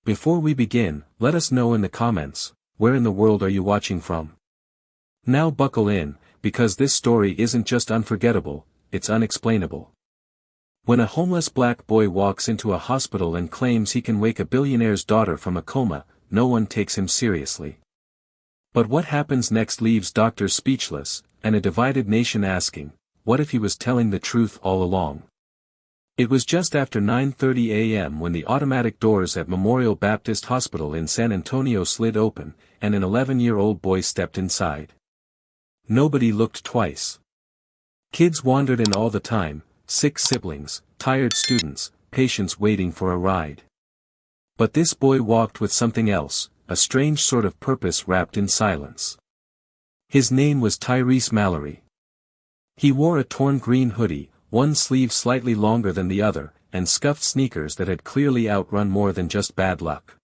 Before we begin, let us know in the comments, where in the world are you watching from? Now buckle in, because this story isn't just unforgettable, it's unexplainable. When a homeless black boy walks into a hospital and claims he can wake a billionaire's daughter from a coma, no one takes him seriously. But what happens next leaves doctors speechless, and a divided nation asking, what if he was telling the truth all along? It was just after 9:30 a.m. when the automatic doors at Memorial Baptist Hospital in San Antonio slid open, and an 11-year-old boy stepped inside. Nobody looked twice. Kids wandered in all the time, sick siblings, tired students, patients waiting for a ride. But this boy walked with something else, a strange sort of purpose wrapped in silence. His name was Tyrese Mallory. He wore a torn green hoodie, one sleeve slightly longer than the other, and scuffed sneakers that had clearly outrun more than just bad luck.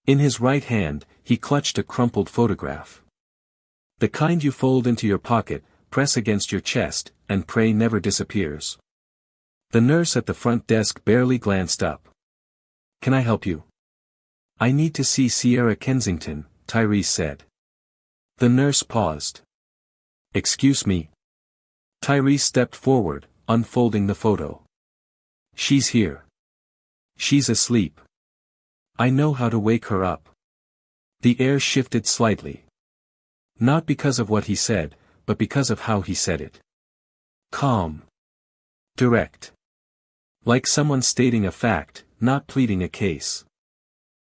In his right hand, he clutched a crumpled photograph. The kind you fold into your pocket, press against your chest, and pray never disappears. The nurse at the front desk barely glanced up. "Can I help you?" "I need to see Sierra Kensington," Tyrese said. The nurse paused. "Excuse me." Tyrese stepped forward, unfolding the photo. "She's here. She's asleep. I know how to wake her up." The air shifted slightly. Not because of what he said, but because of how he said it. Calm. Direct. Like someone stating a fact, not pleading a case.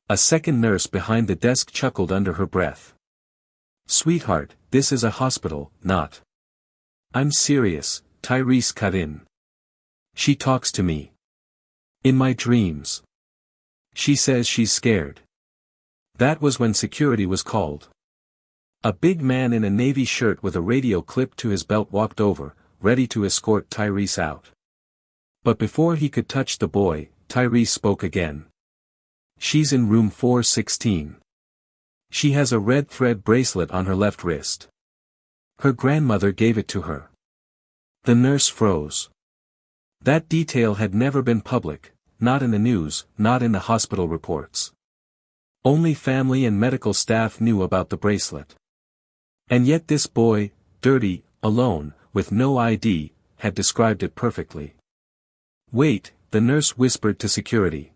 A second nurse behind the desk chuckled under her breath. "Sweetheart, this is a hospital, not." "I'm serious," Tyrese cut in. "She talks to me. In my dreams. She says she's scared." That was when security was called. A big man in a navy shirt with a radio clipped to his belt walked over, ready to escort Tyrese out. But before he could touch the boy, Tyrese spoke again. "She's in room 416. She has a red thread bracelet on her left wrist. Her grandmother gave it to her." The nurse froze. That detail had never been public, not in the news, not in the hospital reports. Only family and medical staff knew about the bracelet. And yet this boy, dirty, alone, with no ID, had described it perfectly. "Wait," the nurse whispered to security.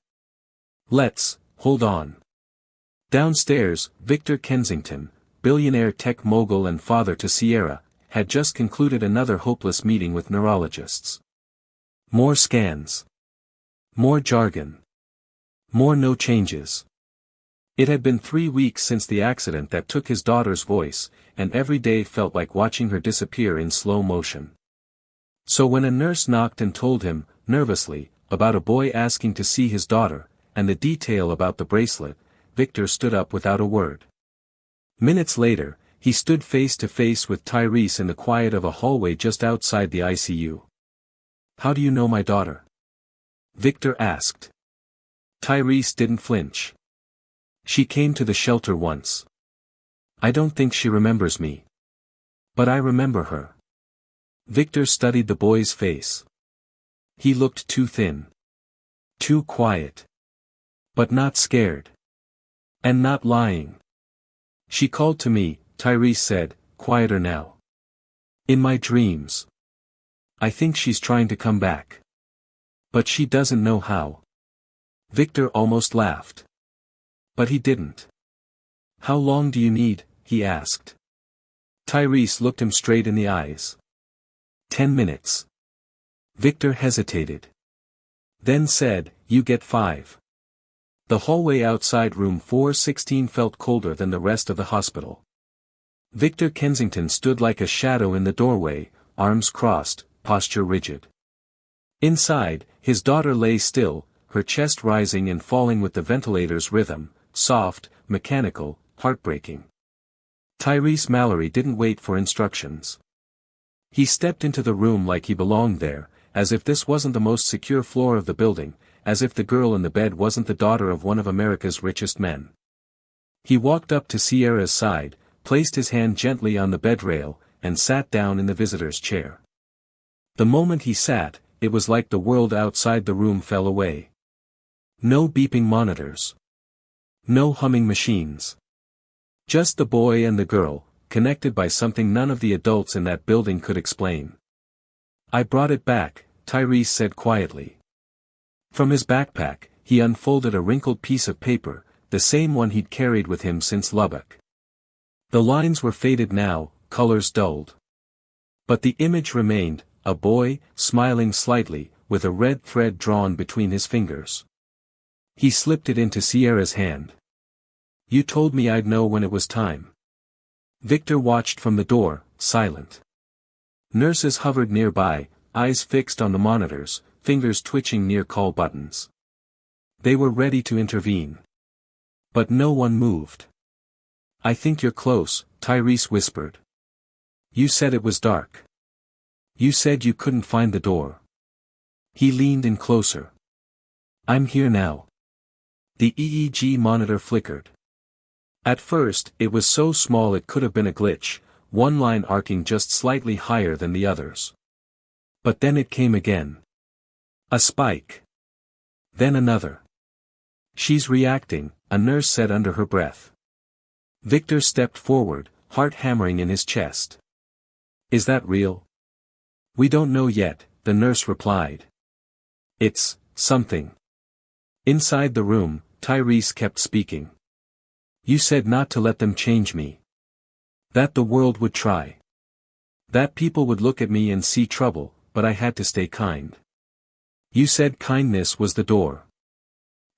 Hold on." Downstairs, Victor Kensington, billionaire tech mogul and father to Sierra, had just concluded another hopeless meeting with neurologists. More scans. More jargon. More no changes. It had been 3 weeks since the accident that took his daughter's voice, and every day felt like watching her disappear in slow motion. So when a nurse knocked and told him, nervously, about a boy asking to see his daughter, and the detail about the bracelet, Victor stood up without a word. Minutes later, he stood face to face with Tyrese in the quiet of a hallway just outside the ICU. "How do you know my daughter?" Victor asked. Tyrese didn't flinch. "She came to the shelter once. I don't think she remembers me. But I remember her." Victor studied the boy's face. He looked too thin. Too quiet. But not scared. And not lying. "She called to me," Tyrese said, quieter now. "In my dreams. I think she's trying to come back. But she doesn't know how." Victor almost laughed. But he didn't. "How long do you need?" he asked. Tyrese looked him straight in the eyes. 10 minutes. Victor hesitated. Then said, "You get 5. The hallway outside room 416 felt colder than the rest of the hospital. Victor Kensington stood like a shadow in the doorway, arms crossed, posture rigid. Inside, his daughter lay still, her chest rising and falling with the ventilator's rhythm, soft, mechanical, heartbreaking. Tyrese Mallory didn't wait for instructions. He stepped into the room like he belonged there, as if this wasn't the most secure floor of the building, as if the girl in the bed wasn't the daughter of one of America's richest men. He walked up to Sierra's side, placed his hand gently on the bed rail, and sat down in the visitor's chair. The moment he sat, it was like the world outside the room fell away. No beeping monitors. No humming machines. Just the boy and the girl, connected by something none of the adults in that building could explain. I brought it back, Tyrese said quietly. From his backpack, he unfolded a wrinkled piece of paper, the same one he'd carried with him since Lubbock. The lines were faded now, colors dulled. But the image remained, a boy, smiling slightly, with a red thread drawn between his fingers. He slipped it into Sierra's hand. You told me I'd know when it was time. Victor watched from the door, silent. Nurses hovered nearby, eyes fixed on the monitors, fingers twitching near call buttons. They were ready to intervene. But no one moved. I think you're close, Tyrese whispered. You said it was dark. You said you couldn't find the door. He leaned in closer. I'm here now. The EEG monitor flickered. At first, it was so small it could have been a glitch, one line arcing just slightly higher than the others. But then it came again. A spike. Then another. She's reacting, a nurse said under her breath. Victor stepped forward, heart hammering in his chest. Is that real? We don't know yet, the nurse replied. It's something. Inside the room, Tyrese kept speaking. You said not to let them change me. That the world would try. That people would look at me and see trouble, but I had to stay kind. You said kindness was the door.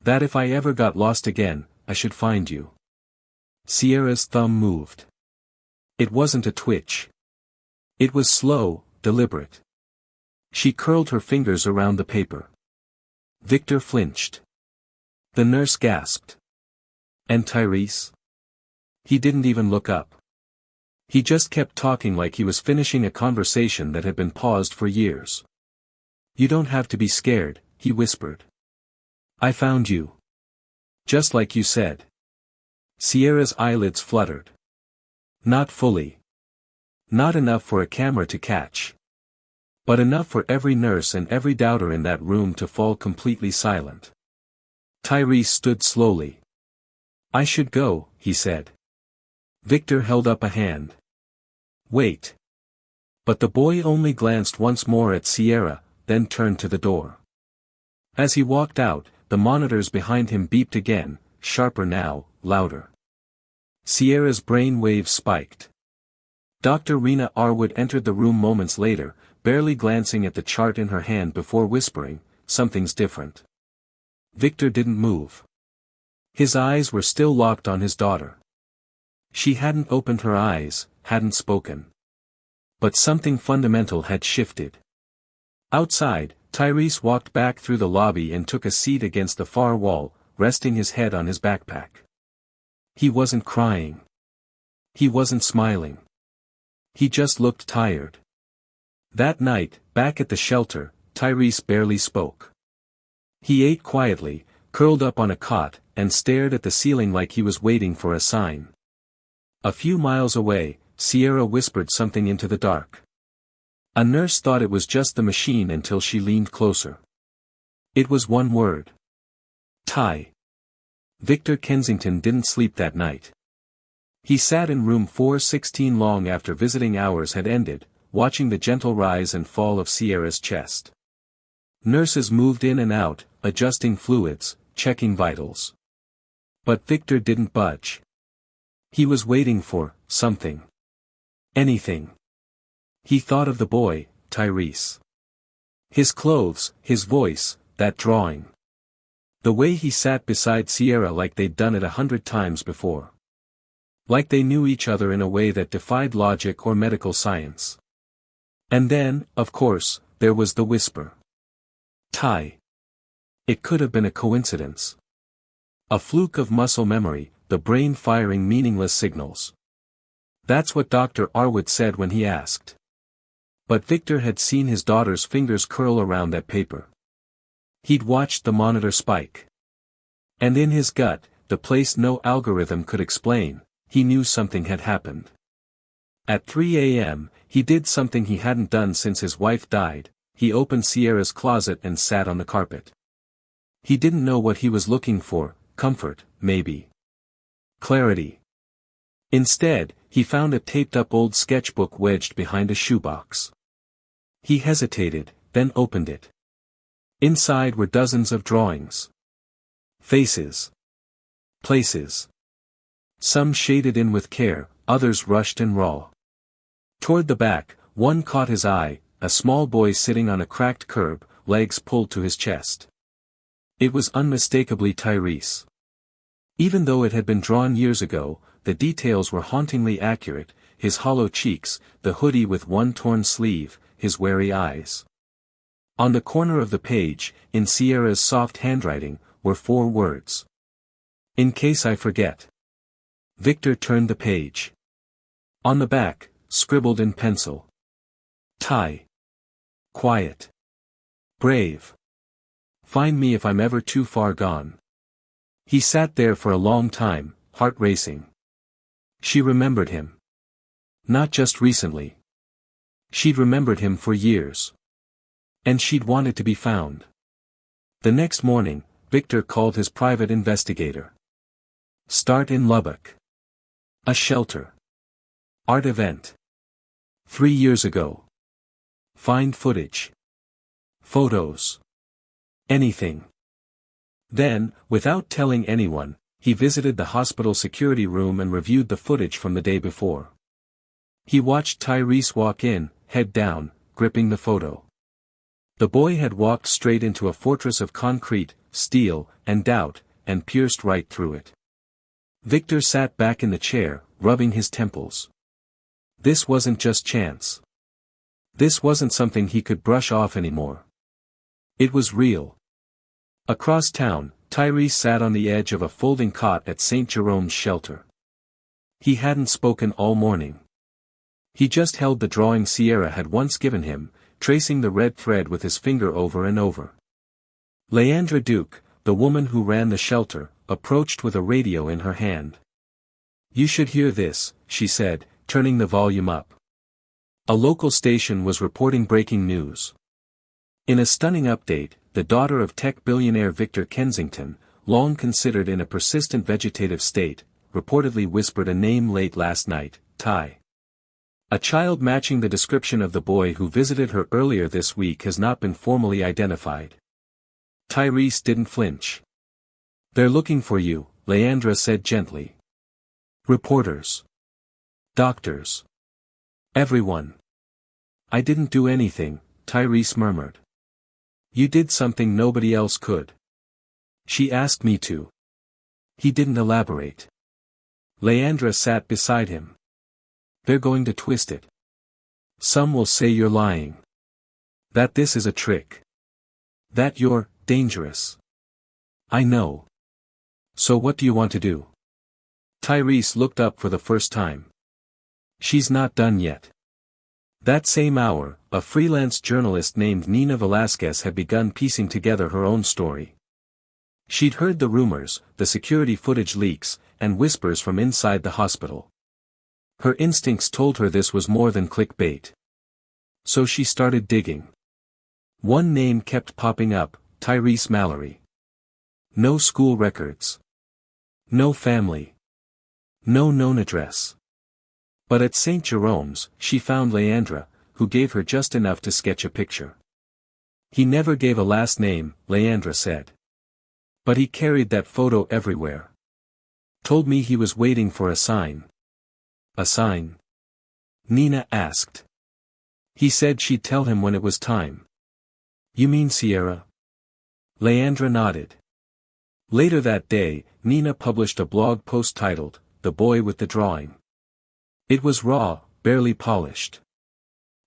That if I ever got lost again, I should find you. Sierra's thumb moved. It wasn't a twitch. It was slow, deliberate. She curled her fingers around the paper. Victor flinched. The nurse gasped. And Tyrese? He didn't even look up. He just kept talking like he was finishing a conversation that had been paused for years. You don't have to be scared, he whispered. I found you. Just like you said. Sierra's eyelids fluttered. Not fully. Not enough for a camera to catch. But enough for every nurse and every doubter in that room to fall completely silent. Tyrese stood slowly. I should go, he said. Victor held up a hand. Wait. But the boy only glanced once more at Sierra, then turned to the door. As he walked out, the monitors behind him beeped again, sharper now, louder. Sierra's brain waves spiked. Dr. Rena Arwood entered the room moments later, barely glancing at the chart in her hand before whispering, something's different. Victor didn't move. His eyes were still locked on his daughter. She hadn't opened her eyes, hadn't spoken. But something fundamental had shifted. Outside, Tyrese walked back through the lobby and took a seat against the far wall, resting his head on his backpack. He wasn't crying. He wasn't smiling. He just looked tired. That night, back at the shelter, Tyrese barely spoke. He ate quietly, curled up on a cot, and stared at the ceiling like he was waiting for a sign. A few miles away, Sierra whispered something into the dark. A nurse thought it was just the machine until she leaned closer. It was one word. Ty. Victor Kensington didn't sleep that night. He sat in room 416 long after visiting hours had ended, watching the gentle rise and fall of Sierra's chest. Nurses moved in and out, adjusting fluids, checking vitals. But Victor didn't budge. He was waiting for something. Anything. He thought of the boy, Tyrese. His clothes, his voice, that drawing. The way he sat beside Sierra like they'd done it 100 times before. Like they knew each other in a way that defied logic or medical science. And then, of course, there was the whisper. Ty. It could have been a coincidence. A fluke of muscle memory, the brain firing meaningless signals. That's what Dr. Arwood said when he asked. But Victor had seen his daughter's fingers curl around that paper. He'd watched the monitor spike. And in his gut, the place no algorithm could explain, he knew something had happened. At 3 a.m., he did something he hadn't done since his wife died. He opened Sierra's closet and sat on the carpet. He didn't know what he was looking for, comfort, maybe. clarity. Instead, he found a taped-up old sketchbook wedged behind a shoebox. He hesitated, then opened it. Inside were dozens of drawings. Faces. Places. Some shaded in with care, others rushed and raw. Toward the back, one caught his eye, a small boy sitting on a cracked curb, legs pulled to his chest. It was unmistakably Tyrese. Even though it had been drawn years ago, the details were hauntingly accurate: his hollow cheeks, the hoodie with one torn sleeve, his wary eyes. On the corner of the page, in Sierra's soft handwriting, were 4 words. "In case I forget." Victor turned the page. On the back, scribbled in pencil. Ty. Quiet. Brave. Find me if I'm ever too far gone. He sat there for a long time, heart racing. She remembered him. Not just recently. She'd remembered him for years. And she'd wanted to be found. The next morning, Victor called his private investigator. Start in Lubbock. A shelter. Art event. 3 years ago. Find footage. Photos. Anything. Then, without telling anyone, he visited the hospital security room and reviewed the footage from the day before. He watched Tyrese walk in, head down, gripping the photo. The boy had walked straight into a fortress of concrete, steel, and doubt, and pierced right through it. Victor sat back in the chair, rubbing his temples. This wasn't just chance. This wasn't something he could brush off anymore. It was real. Across town, Tyrese sat on the edge of a folding cot at St. Jerome's shelter. He hadn't spoken all morning. He just held the drawing Sierra had once given him, tracing the red thread with his finger over and over. Leandra Duke, the woman who ran the shelter, approached with a radio in her hand. "You should hear this," she said, turning the volume up. A local station was reporting breaking news. In a stunning update, the daughter of tech billionaire Victor Kensington, long considered in a persistent vegetative state, reportedly whispered a name late last night: Ty. A child matching the description of the boy who visited her earlier this week has not been formally identified. Tyrese didn't flinch. "They're looking for you," Leandra said gently. "Reporters. Doctors. Everyone." "I didn't do anything," Tyrese murmured. "You did something nobody else could." "She asked me to." He didn't elaborate. Leandra sat beside him. "They're going to twist it. Some will say you're lying. That this is a trick. That you're dangerous. I know. So what do you want to do?" Tyrese looked up for the first time. "She's not done yet." That same hour, a freelance journalist named Nina Velasquez had begun piecing together her own story. She'd heard the rumors, the security footage leaks, and whispers from inside the hospital. Her instincts told her this was more than clickbait. So she started digging. One name kept popping up: Tyrese Mallory. No school records. No family. No known address. But at St. Jerome's, she found Leandra, who gave her just enough to sketch a picture. "He never gave a last name," Leandra said. "But he carried that photo everywhere. Told me he was waiting for a sign." "A sign?" Nina asked. "He said she'd tell him when it was time." "You mean Sierra?" Leandra nodded. Later that day, Nina published a blog post titled, "The Boy with the Drawing." It was raw, barely polished.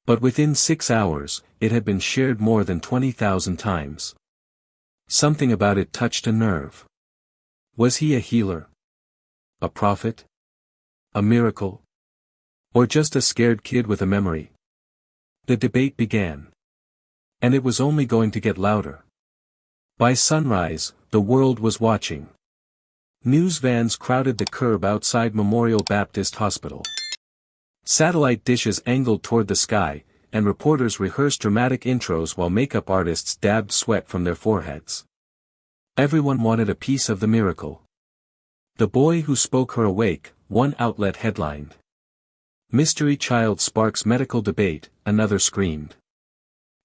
But within 6 hours, it had been shared more than 20,000 times. Something about it touched a nerve. Was he a healer? A prophet? A miracle? Or just a scared kid with a memory? The debate began. And it was only going to get louder. By sunrise, the world was watching. News vans crowded the curb outside Memorial Baptist Hospital. Satellite dishes angled toward the sky, and reporters rehearsed dramatic intros while makeup artists dabbed sweat from their foreheads. Everyone wanted a piece of the miracle. The boy who spoke her awake, one outlet headlined. Mystery child sparks medical debate, another screamed.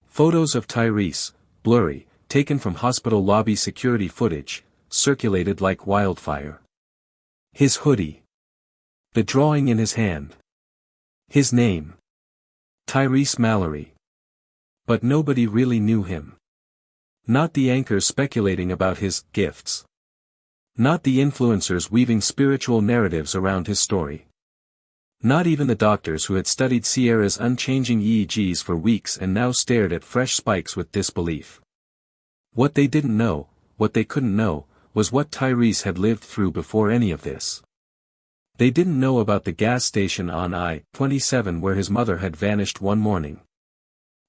Photos of Tyrese, blurry, taken from hospital lobby security footage, circulated like wildfire. His hoodie. The drawing in his hand. His name. Tyrese Mallory. But nobody really knew him. Not the anchors speculating about his gifts. Not the influencers weaving spiritual narratives around his story. Not even the doctors who had studied Sierra's unchanging EEGs for weeks and now stared at fresh spikes with disbelief. What they didn't know, what they couldn't know, was what Tyrese had lived through before any of this. They didn't know about the gas station on I-27 where his mother had vanished one morning.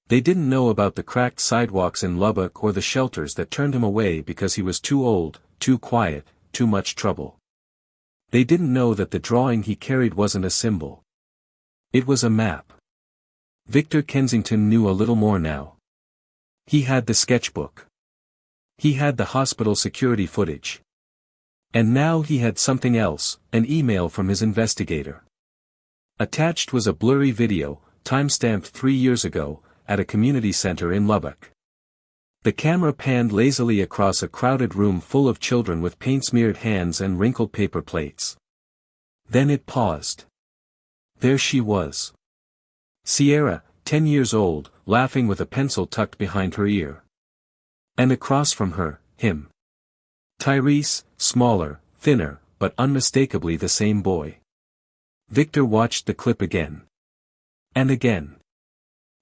They didn't know about the cracked sidewalks in Lubbock or the shelters that turned him away because he was too old, too quiet, too much trouble. They didn't know that the drawing he carried wasn't a symbol. It was a map. Victor Kensington knew a little more now. He had the sketchbook. He had the hospital security footage. And now he had something else, an email from his investigator. Attached was a blurry video, time-stamped 3 years ago, at a community center in Lubbock. The camera panned lazily across a crowded room full of children with paint-smeared hands and wrinkled paper plates. Then it paused. There she was. Sierra, 10 years old, laughing with a pencil tucked behind her ear. And across from her, him. Tyrese, smaller, thinner, but unmistakably the same boy. Victor watched the clip again. And again.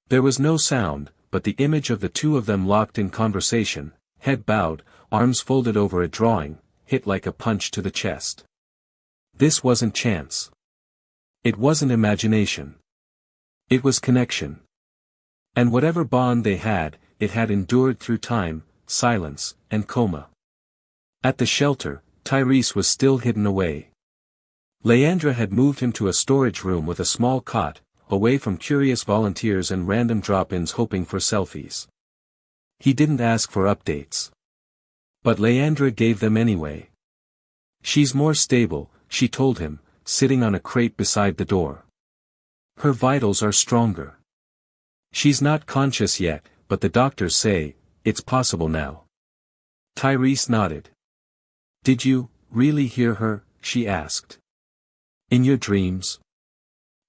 There was no sound, but the image of the two of them locked in conversation, head bowed, arms folded over a drawing, hit like a punch to the chest. This wasn't chance. It wasn't imagination. It was connection. And whatever bond they had, it had endured through time, silence, and coma. At the shelter, Tyrese was still hidden away. Leandra had moved him to a storage room with a small cot, away from curious volunteers and random drop-ins hoping for selfies. He didn't ask for updates. But Leandra gave them anyway. She's more stable, she told him, sitting on a crate beside the door. Her vitals are stronger. She's not conscious yet, but the doctors say, it's possible now. Tyrese nodded. Did you, really hear her? She asked. In your dreams?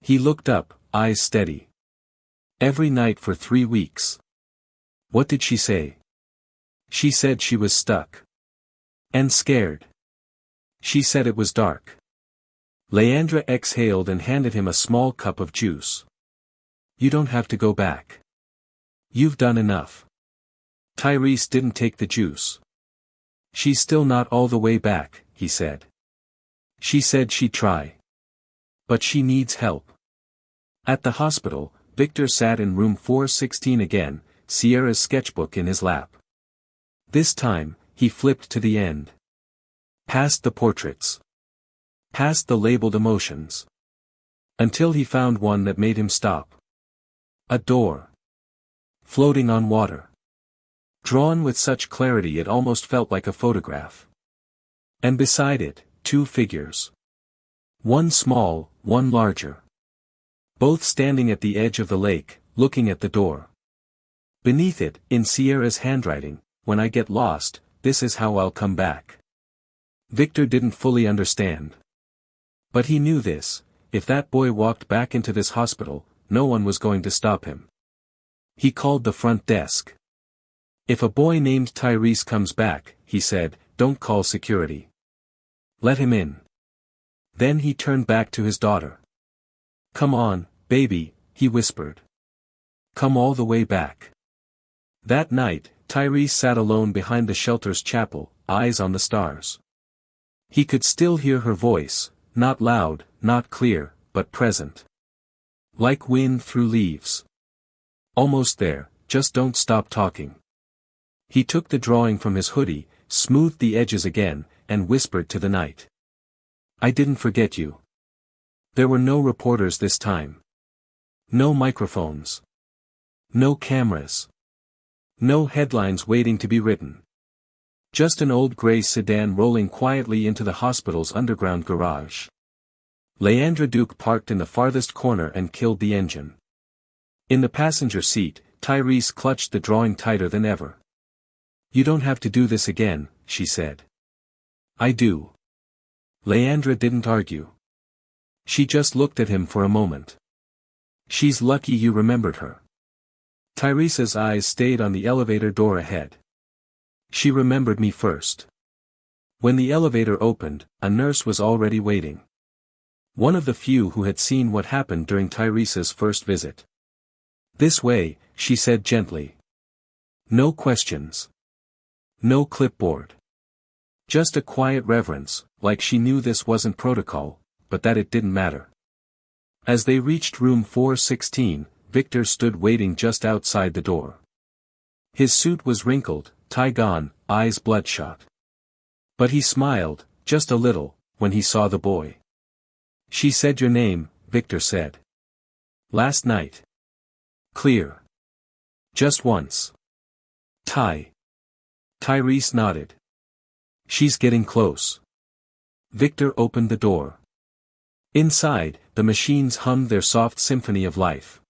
He looked up, eyes steady. Every night for 3 weeks. What did she say? She said she was stuck. And scared. She said it was dark. Leandra exhaled and handed him a small cup of juice. You don't have to go back. You've done enough. Tyrese didn't take the juice. She's still not all the way back, he said. She said she'd try. But she needs help. At the hospital, Victor sat in room 416 again, Sierra's sketchbook in his lap. This time, he flipped to the end. Past the portraits. Past the labeled emotions. Until he found one that made him stop. A door. Floating on water. Drawn with such clarity it almost felt like a photograph. And beside it, 2 figures. One small, one larger. Both standing at the edge of the lake, looking at the door. Beneath it, in Sierra's handwriting, when I get lost, this is how I'll come back. Victor didn't fully understand. But he knew this, if that boy walked back into this hospital, no one was going to stop him. He called the front desk. If a boy named Tyrese comes back, he said, don't call security. Let him in. Then he turned back to his daughter. Come on, baby, he whispered. Come all the way back. That night, Tyrese sat alone behind the shelter's chapel, eyes on the stars. He could still hear her voice, not loud, not clear, but present. Like wind through leaves. Almost there, just don't stop talking. He took the drawing from his hoodie, smoothed the edges again, and whispered to the night. I didn't forget you. There were no reporters this time. No microphones. No cameras. No headlines waiting to be written. Just an old gray sedan rolling quietly into the hospital's underground garage. Leandra Duke parked in the farthest corner and killed the engine. In the passenger seat, Tyrese clutched the drawing tighter than ever. "You don't have to do this again," she said. "I do." Leandra didn't argue. She just looked at him for a moment. "She's lucky you remembered her." Tyrese's eyes stayed on the elevator door ahead. "She remembered me first." When the elevator opened, a nurse was already waiting. One of the few who had seen what happened during Tyrese's first visit. "This way," she said gently. No questions. No clipboard. Just a quiet reverence, like she knew this wasn't protocol, but that it didn't matter. As they reached room 416, Victor stood waiting just outside the door. His suit was wrinkled, tie gone, eyes bloodshot. But he smiled, just a little, when he saw the boy. "She said your name," Victor said. "Last night." "Clear. Just once." Tyrese nodded. "She's getting close." Victor opened the door. Inside, the machines hummed their soft symphony of life.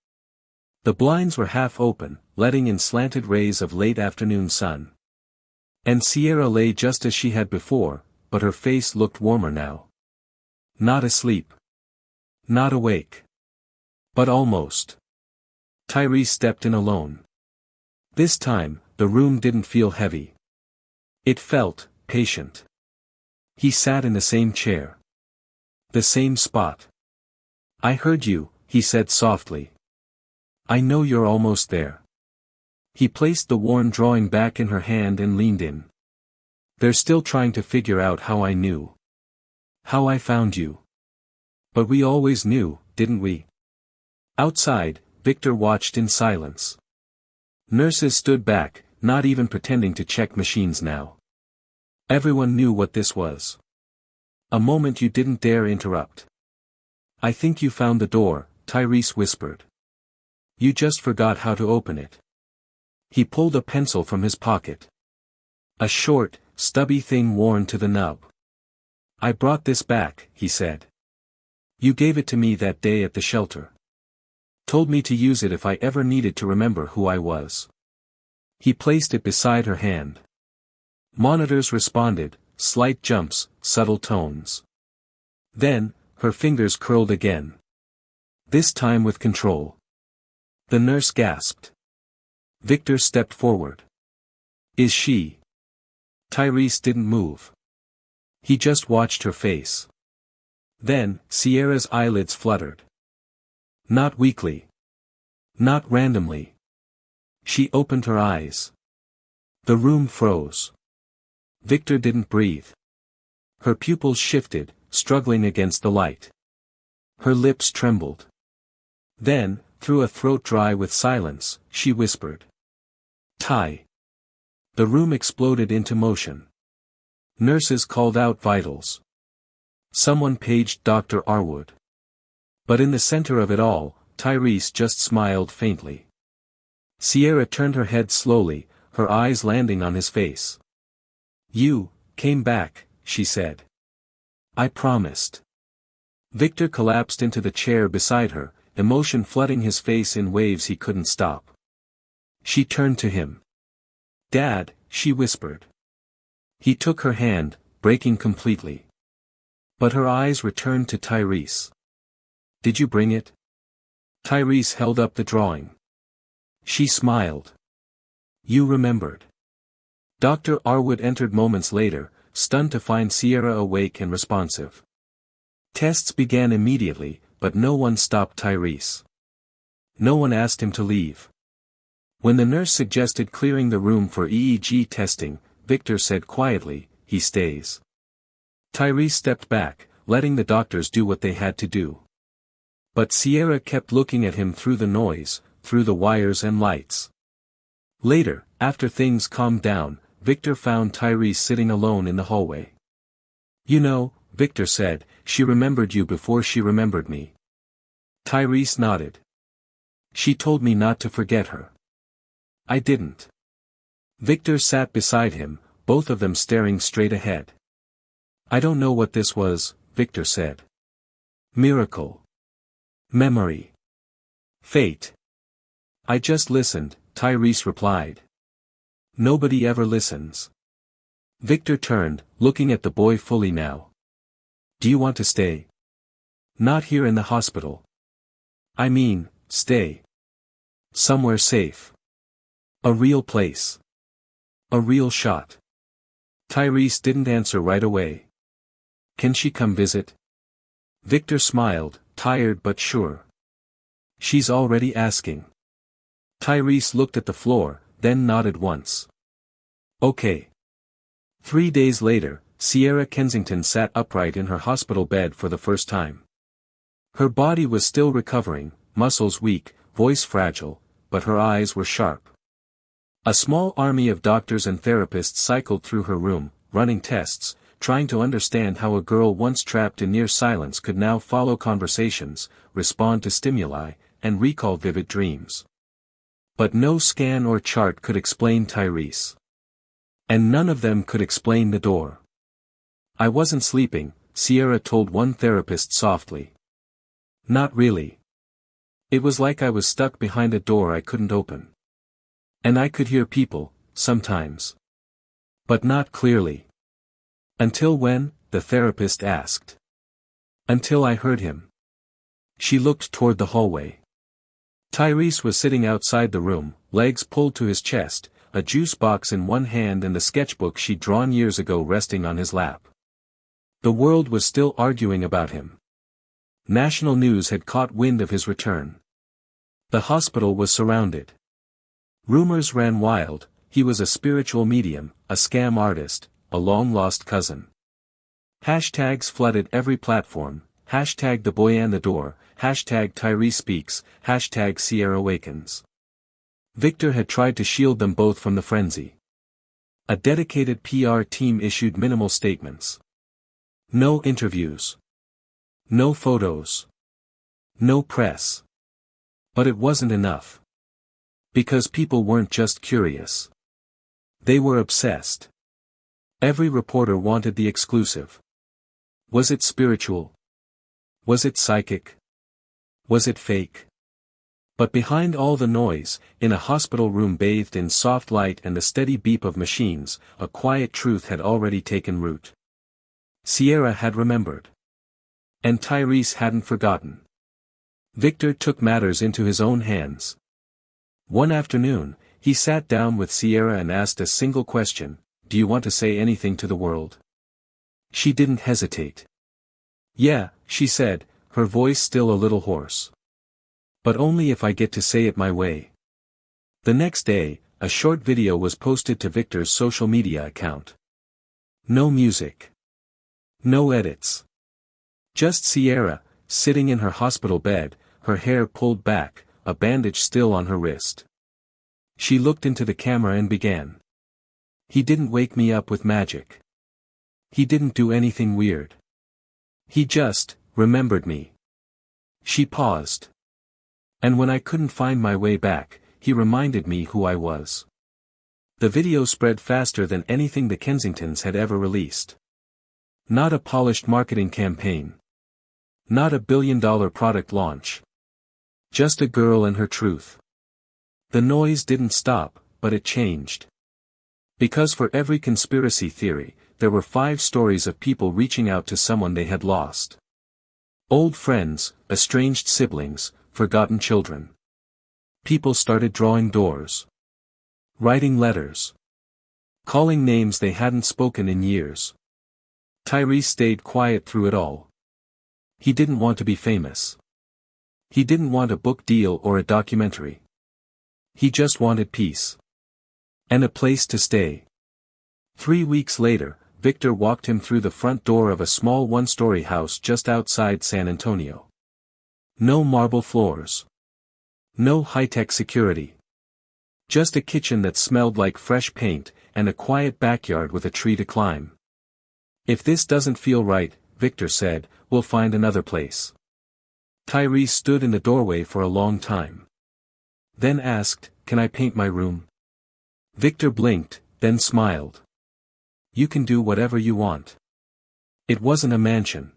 The blinds were half open, letting in slanted rays of late afternoon sun. And Sierra lay just as she had before, but her face looked warmer now. Not asleep. Not awake. But almost. Tyrese stepped in alone. This time, the room didn't feel heavy. It felt patient. He sat in the same chair. The same spot. "I heard you," he said softly. "I know you're almost there." He placed the worn drawing back in her hand and leaned in. "They're still trying to figure out how I knew. How I found you. But we always knew, didn't we?" Outside, Victor watched in silence. Nurses stood back, not even pretending to check machines now. Everyone knew what this was. A moment you didn't dare interrupt. "I think you found the door," Tyrese whispered. "You just forgot how to open it." He pulled a pencil from his pocket. A short, stubby thing worn to the nub. "I brought this back," he said. "You gave it to me that day at the shelter. Told me to use it if I ever needed to remember who I was." He placed it beside her hand. Monitors responded, slight jumps, subtle tones. Then, her fingers curled again. This time with control. The nurse gasped. Victor stepped forward. "Is she?" Tyrese didn't move. He just watched her face. Then, Sierra's eyelids fluttered. Not weakly. Not randomly. She opened her eyes. The room froze. Victor didn't breathe. Her pupils shifted, struggling against the light. Her lips trembled. Then, through a throat dry with silence, she whispered. "Ty." The room exploded into motion. Nurses called out vitals. Someone paged Dr. Arwood. But in the center of it all, Tyrese just smiled faintly. Sierra turned her head slowly, her eyes landing on his face. "You came back," she said. "I promised." Victor collapsed into the chair beside her, emotion flooding his face in waves he couldn't stop. She turned to him. "Dad," she whispered. He took her hand, breaking completely. But her eyes returned to Tyrese. "Did you bring it?" Tyrese held up the drawing. She smiled. "You remembered." Dr. Arwood entered moments later, stunned to find Sierra awake and responsive. Tests began immediately, but no one stopped Tyrese. No one asked him to leave. When the nurse suggested clearing the room for EEG testing, Victor said quietly, "He stays." Tyrese stepped back, letting the doctors do what they had to do. But Sierra kept looking at him through the noise, through the wires and lights. Later, after things calmed down, Victor found Tyrese sitting alone in the hallway. "You know," Victor said, "she remembered you before she remembered me." Tyrese nodded. "She told me not to forget her." "I didn't." Victor sat beside him, both of them staring straight ahead. "I don't know what this was," Victor said. "Miracle. Memory. Fate." "I just listened," Tyrese replied. "Nobody ever listens." Victor turned, looking at the boy fully now. "Do you want to stay?" "Not here in the hospital. I mean, stay. Somewhere safe. A real place. A real shot." Tyrese didn't answer right away. "Can she come visit?" Victor smiled, tired but sure. "She's already asking." Tyrese looked at the floor, then nodded once. "Okay." 3 days later, Sierra Kensington sat upright in her hospital bed for the first time. Her body was still recovering, muscles weak, voice fragile, but her eyes were sharp. A small army of doctors and therapists cycled through her room, running tests, trying to understand how a girl once trapped in near silence could now follow conversations, respond to stimuli, and recall vivid dreams. But no scan or chart could explain Tyrese. And none of them could explain the door. "I wasn't sleeping," Sierra told one therapist softly. "Not really. It was like I was stuck behind a door I couldn't open. And I could hear people, sometimes. But not clearly." "Until when?" the therapist asked. "Until I heard him." She looked toward the hallway. Tyrese was sitting outside the room, legs pulled to his chest, a juice box in one hand and the sketchbook she'd drawn years ago resting on his lap. The world was still arguing about him. National news had caught wind of his return. The hospital was surrounded. Rumors ran wild: he was a spiritual medium, a scam artist, a long-lost cousin. Hashtags flooded every platform, hashtag the boy and the door, hashtag Tyrese speaks, hashtag Sierra awakens. Victor had tried to shield them both from the frenzy. A dedicated PR team issued minimal statements. No interviews. No photos. No press. But it wasn't enough. Because people weren't just curious. They were obsessed. Every reporter wanted the exclusive. Was it spiritual? Was it psychic? Was it fake? But behind all the noise, in a hospital room bathed in soft light and the steady beep of machines, a quiet truth had already taken root. Sierra had remembered. And Tyrese hadn't forgotten. Victor took matters into his own hands. One afternoon, he sat down with Sierra and asked a single question: "Do you want to say anything to the world?" She didn't hesitate. "Yeah," she said, her voice still a little hoarse. "But only if I get to say it my way." The next day, a short video was posted to Victor's social media account. No music. No edits. Just Sierra, sitting in her hospital bed, her hair pulled back, a bandage still on her wrist. She looked into the camera and began. "He didn't wake me up with magic. He didn't do anything weird. He just remembered me." She paused. "And when I couldn't find my way back, he reminded me who I was." The video spread faster than anything the Kensingtons had ever released. Not a polished marketing campaign. Not a billion-dollar product launch. Just a girl and her truth. The noise didn't stop, but it changed. Because for every conspiracy theory, there were 5 stories of people reaching out to someone they had lost. Old friends, estranged siblings, forgotten children. People started drawing doors. Writing letters. Calling names they hadn't spoken in years. Tyrese stayed quiet through it all. He didn't want to be famous. He didn't want a book deal or a documentary. He just wanted peace. And a place to stay. 3 weeks later, Victor walked him through the front door of a small one-story house just outside San Antonio. No marble floors. No high-tech security. Just a kitchen that smelled like fresh paint, and a quiet backyard with a tree to climb. "If this doesn't feel right," Victor said, "we'll find another place." Tyrese stood in the doorway for a long time. Then asked, "Can I paint my room?" Victor blinked, then smiled. You can do whatever you want. It wasn't a mansion.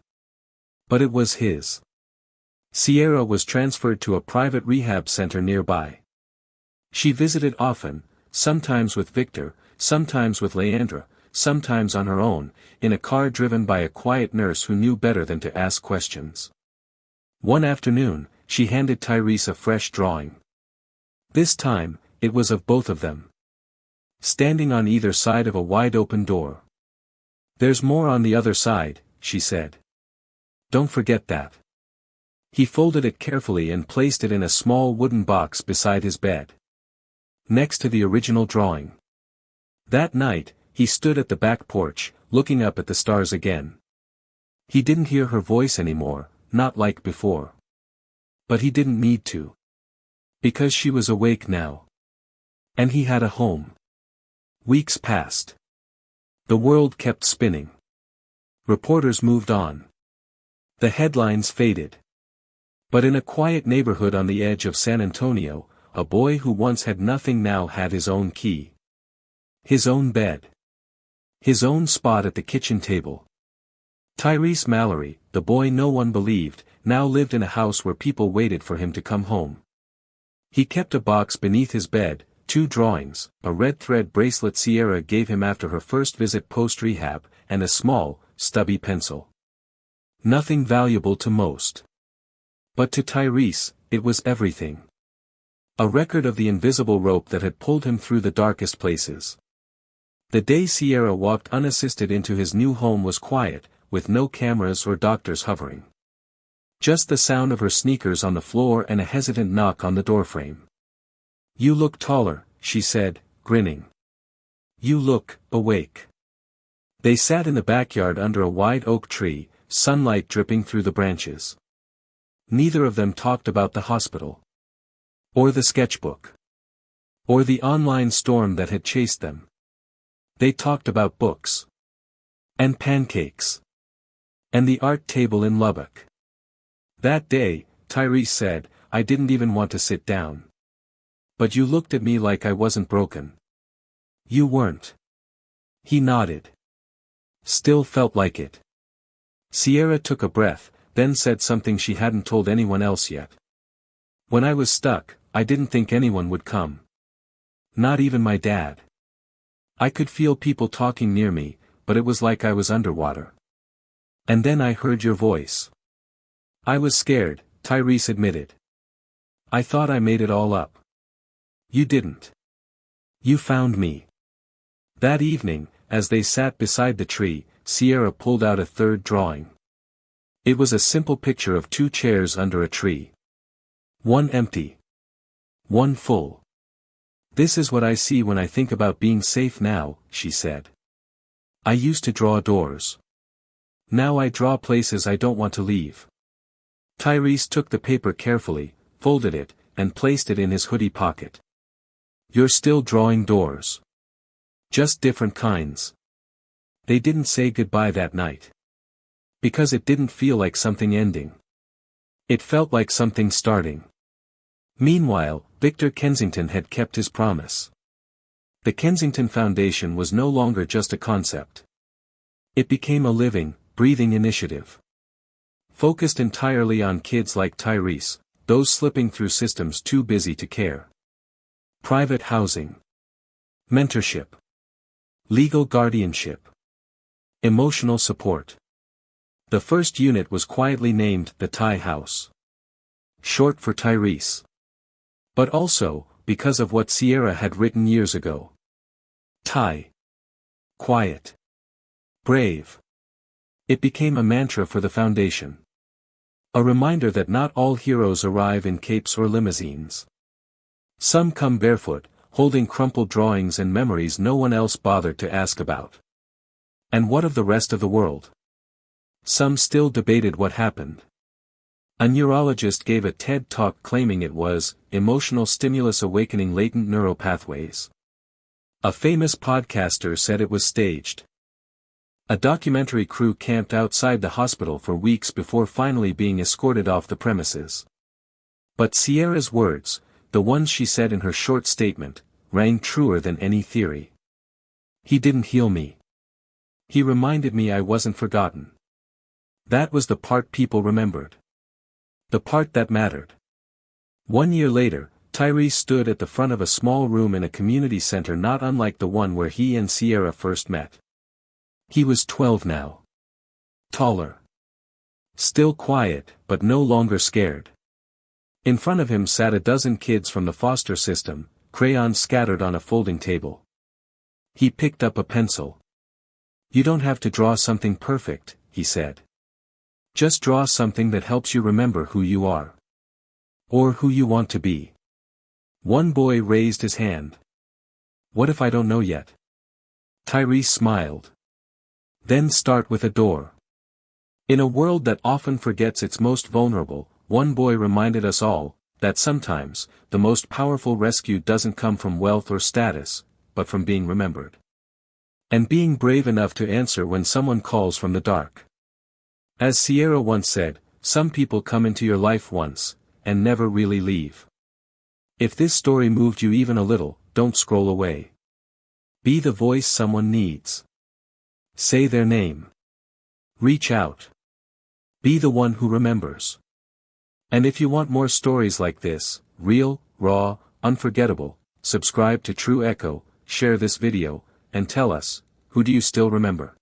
But it was his. Sierra was transferred to a private rehab center nearby. She visited often, sometimes with Victor, sometimes with Leandra, sometimes on her own, in a car driven by a quiet nurse who knew better than to ask questions. One afternoon, she handed Tyrese a fresh drawing. This time, it was of both of them. Standing on either side of a wide-open door. "There's more on the other side," she said. "Don't forget that." He folded it carefully and placed it in a small wooden box beside his bed. Next to the original drawing. That night, he stood at the back porch, looking up at the stars again. He didn't hear her voice anymore, not like before. But he didn't need to. Because she was awake now. And he had a home. Weeks passed. The world kept spinning. Reporters moved on. The headlines faded. But in a quiet neighborhood on the edge of San Antonio, a boy who once had nothing now had his own key. His own bed. His own spot at the kitchen table. Tyrese Mallory, the boy no one believed, now lived in a house where people waited for him to come home. He kept a box beneath his bed, 2 drawings, a red thread bracelet Sierra gave him after her first visit post-rehab, and a small, stubby pencil. Nothing valuable to most. But to Tyrese, it was everything. A record of the invisible rope that had pulled him through the darkest places. The day Sierra walked unassisted into his new home was quiet, with no cameras or doctors hovering. Just the sound of her sneakers on the floor and a hesitant knock on the doorframe. "You look taller," she said, grinning. "You look awake." They sat in the backyard under a wide oak tree, sunlight dripping through the branches. Neither of them talked about the hospital. Or the sketchbook. Or the online storm that had chased them. They talked about books. And pancakes. And the art table in Lubbock. That day, Tyrese said, "I didn't even want to sit down. But you looked at me like I wasn't broken." "You weren't." He nodded. "Still felt like it." Sierra took a breath, then said something she hadn't told anyone else yet. "When I was stuck, I didn't think anyone would come. Not even my dad. I could feel people talking near me, but it was like I was underwater. And then I heard your voice." "I was scared," Tyrese admitted. "I thought I made it all up." "You didn't. You found me." That evening, as they sat beside the tree, Sierra pulled out a third drawing. It was a simple picture of 2 chairs under a tree. One empty. One full. "This is what I see when I think about being safe now," she said. "I used to draw doors. Now I draw places I don't want to leave." Tyrese took the paper carefully, folded it, and placed it in his hoodie pocket. "You're still drawing doors. Just different kinds." They didn't say goodbye that night. Because it didn't feel like something ending. It felt like something starting. Meanwhile, Victor Kensington had kept his promise. The Kensington Foundation was no longer just a concept. It became a living, breathing initiative. Focused entirely on kids like Tyrese, those slipping through systems too busy to care. Private housing. Mentorship. Legal guardianship. Emotional support. The first unit was quietly named the Ty House. Short for Tyrese. But also, because of what Sierra had written years ago. Ty. Quiet. Brave. It became a mantra for the foundation. A reminder that not all heroes arrive in capes or limousines. Some come barefoot, holding crumpled drawings and memories no one else bothered to ask about. And what of the rest of the world? Some still debated what happened. A neurologist gave a TED Talk claiming it was emotional stimulus awakening latent neural pathways. A famous podcaster said it was staged. A documentary crew camped outside the hospital for weeks before finally being escorted off the premises. But Sierra's words, the ones she said in her short statement, rang truer than any theory. "He didn't heal me. He reminded me I wasn't forgotten. That was the part people remembered. The part that mattered. 1 year later, Tyrese stood at the front of a small room in a community center not unlike the one where he and Sierra first met. He was 12 now. Taller. Still quiet, but no longer scared. In front of him sat a dozen kids from the foster system, crayons scattered on a folding table. He picked up a pencil. "You don't have to draw something perfect," he said. "Just draw something that helps you remember who you are. Or who you want to be." One boy raised his hand. "What if I don't know yet?" Tyrese smiled. "Then start with a door." In a world that often forgets its most vulnerable, one boy reminded us all, that sometimes, the most powerful rescue doesn't come from wealth or status, but from being remembered. And being brave enough to answer when someone calls from the dark. As Sierra once said, some people come into your life once, and never really leave. If this story moved you even a little, don't scroll away. Be the voice someone needs. Say their name. Reach out. Be the one who remembers. And if you want more stories like this, real, raw, unforgettable, subscribe to True Echo, share this video, and tell us, who do you still remember?